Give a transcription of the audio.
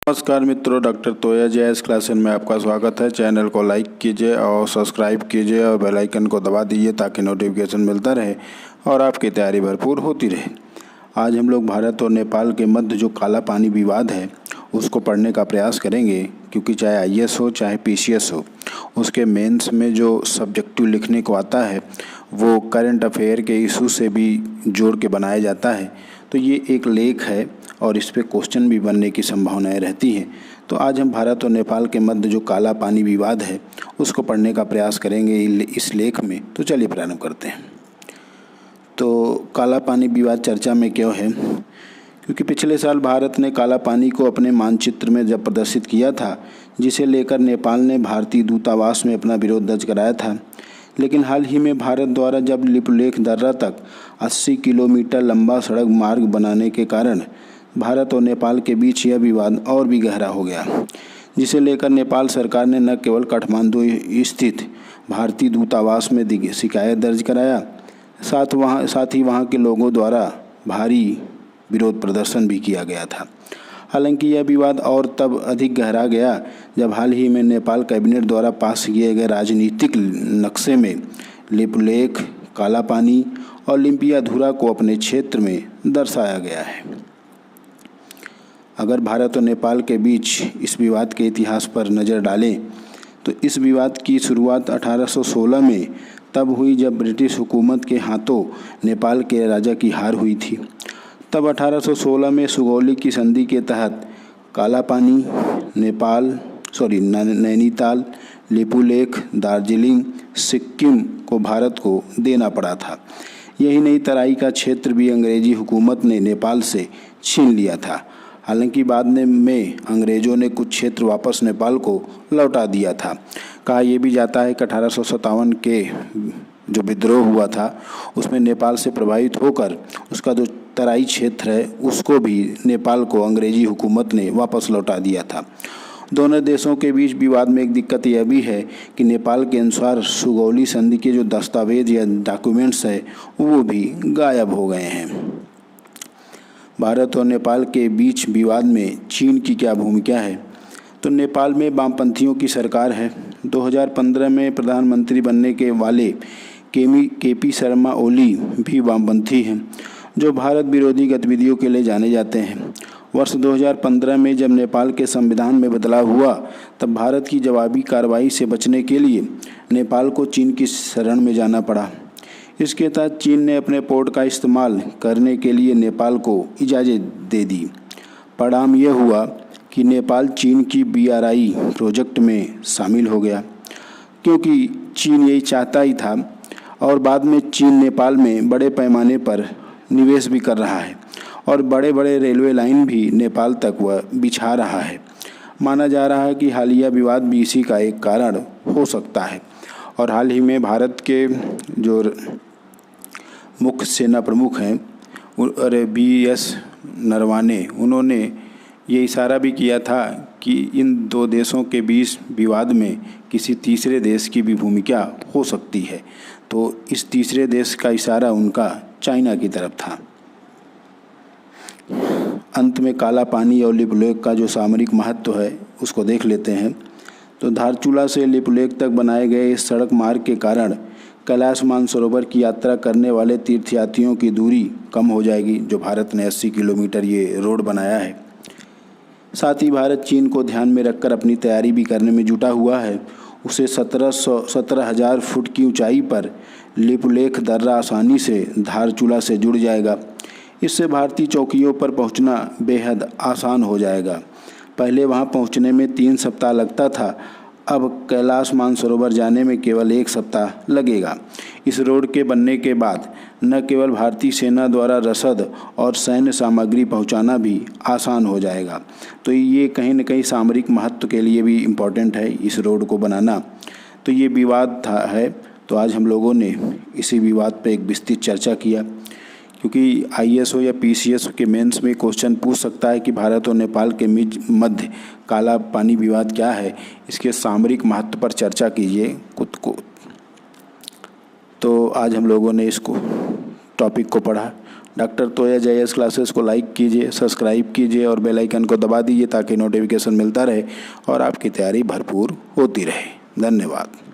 नमस्कार मित्रों, डॉक्टर तोया जैस क्लासेस में आपका स्वागत है। चैनल को लाइक कीजिए और सब्सक्राइब कीजिए और बेल आइकन को दबा दीजिए ताकि नोटिफिकेशन मिलता रहे और आपकी तैयारी भरपूर होती रहे। आज हम लोग भारत और नेपाल के मध्य जो काला पानी विवाद है उसको पढ़ने का प्रयास करेंगे, क्योंकि चाहे आईएएस हो चाहे पीसीएस हो, उसके मेंस में जो सब्जेक्टिव लिखने को आता है वो करंट अफेयर के इशू से भी जोड़ के बनाया जाता है। तो ये एक लेख है और इस पे क्वेश्चन भी बनने की संभावनाएं रहती हैं। तो आज हम भारत और नेपाल के मध्य जो काला पानी विवाद है उसको पढ़ने का प्रयास करेंगे इस लेख में। तो चलिए प्रारंभ करते हैं। तो काला पानी विवाद चर्चा में क्यों है? क्योंकि पिछले साल भारत ने काला पानी को अपने मानचित्र में जब प्रदर्शित किया था, जिसे लेकर नेपाल ने भारतीय दूतावास में अपना विरोध दर्ज कराया था। लेकिन हाल ही में भारत द्वारा जब लिपुलेख दर्रा तक 80 किलोमीटर लंबा सड़क मार्ग बनाने के कारण भारत और नेपाल के बीच यह विवाद और भी गहरा हो गया, जिसे लेकर नेपाल सरकार ने न केवल काठमांडू स्थित भारतीय दूतावास में शिकायत दर्ज कराया, साथ ही वहाँ के लोगों द्वारा भारी विरोध प्रदर्शन भी किया गया था। हालांकि यह विवाद और तब अधिक गहरा गया जब हाल ही में नेपाल कैबिनेट द्वारा पास किए गए राजनीतिक नक्शे में लिपुलेख, काला पानी और लिम्पियाधुरा को अपने क्षेत्र में दर्शाया गया है। अगर भारत और नेपाल के बीच इस विवाद के इतिहास पर नज़र डालें तो इस विवाद की शुरुआत 1816 में तब हुई जब ब्रिटिश हुकूमत के हाथों नेपाल के राजा की हार हुई थी। तब 1816 में सुगौली की संधि के तहत काला पानी नैनीताल, लिपुलेख, दार्जिलिंग, सिक्किम को भारत को देना पड़ा था। यही नहीं, तराई का क्षेत्र भी अंग्रेजी हुकूमत ने नेपाल से छीन लिया था। हालांकि बाद में अंग्रेज़ों ने कुछ क्षेत्र वापस नेपाल को लौटा दिया था। कहा यह भी जाता है कि 1857 के जो विद्रोह हुआ था उसमें नेपाल से प्रभावित होकर उसका जो तराई क्षेत्र है उसको भी नेपाल को अंग्रेजी हुकूमत ने वापस लौटा दिया था। दोनों देशों के बीच विवाद में एक दिक्कत यह भी है कि नेपाल के अनुसार सुगौली संधि के जो दस्तावेज या डॉक्यूमेंट्स है वो भी गायब हो गए हैं। भारत और नेपाल के बीच विवाद में चीन की क्या भूमिका है? तो नेपाल में वामपंथियों की सरकार है। 2015 में प्रधानमंत्री बनने के वाले केपी शर्मा ओली भी वामपंथी हैं, जो भारत विरोधी गतिविधियों के लिए जाने जाते हैं। वर्ष 2015 में जब नेपाल के संविधान में बदलाव हुआ तब भारत की जवाबी कार्रवाई से बचने के लिए नेपाल को चीन की शरण में जाना पड़ा। इसके तहत चीन ने अपने पोर्ट का इस्तेमाल करने के लिए नेपाल को इजाज़त दे दी। परिणाम यह हुआ कि नेपाल चीन की BRI प्रोजेक्ट में शामिल हो गया, क्योंकि चीन यही चाहता ही था। और बाद में चीन नेपाल में बड़े पैमाने पर निवेश भी कर रहा है और बड़े बड़े रेलवे लाइन भी नेपाल तक वह बिछा रहा है। माना जा रहा है कि हालिया विवाद भी इसी का एक कारण हो सकता है। और हाल ही में भारत के जो मुख्य सेना प्रमुख हैं BS नरवाने, उन्होंने ये इशारा भी किया था कि इन दो देशों के बीच विवाद में किसी तीसरे देश की भी भूमिका हो सकती है। तो इस तीसरे देश का इशारा उनका चाइना की तरफ था। अंत में काला पानी और लिपुलेख का जो सामरिक महत्व है उसको देख लेते हैं। तो धारचूला से लिपुलेख तक बनाए गए इस सड़क मार्ग के कारण कैलाश मानसरोवर की यात्रा करने वाले तीर्थयात्रियों की दूरी कम हो जाएगी। जो भारत ने 80 किलोमीटर ये रोड बनाया है। साथ ही भारत चीन को ध्यान में रखकर अपनी तैयारी भी करने में जुटा हुआ है। उसे 17,000 फुट की ऊंचाई पर लिपुलेख दर्रा आसानी से धारचूला से जुड़ जाएगा। इससे भारतीय चौकियों पर पहुंचना बेहद आसान हो जाएगा। पहले वहां पहुंचने में 3 सप्ताह लगता था, अब कैलाश मानसरोवर जाने में केवल 1 सप्ताह लगेगा। इस रोड के बनने के बाद न केवल भारतीय सेना द्वारा रसद और सैन्य सामग्री पहुंचाना भी आसान हो जाएगा। तो ये कहीं न कहीं सामरिक महत्व के लिए भी इम्पोर्टेंट है इस रोड को बनाना। तो ये विवाद है। तो आज हम लोगों ने इसी विवाद पर एक विस्तृत चर्चा किया, क्योंकि आईएएस हो या पीसीएस के मेंस में क्वेश्चन पूछ सकता है कि भारत और नेपाल के मध्य काला पानी विवाद क्या है, इसके सामरिक महत्व पर चर्चा कीजिए खुद को। तो आज हम लोगों ने इसको टॉपिक को पढ़ा। डॉक्टर तोया JS क्लासेस को लाइक कीजिए, सब्सक्राइब कीजिए और बेल आइकन को दबा दीजिए ताकि नोटिफिकेशन मिलता रहे और आपकी तैयारी भरपूर होती रहे। धन्यवाद।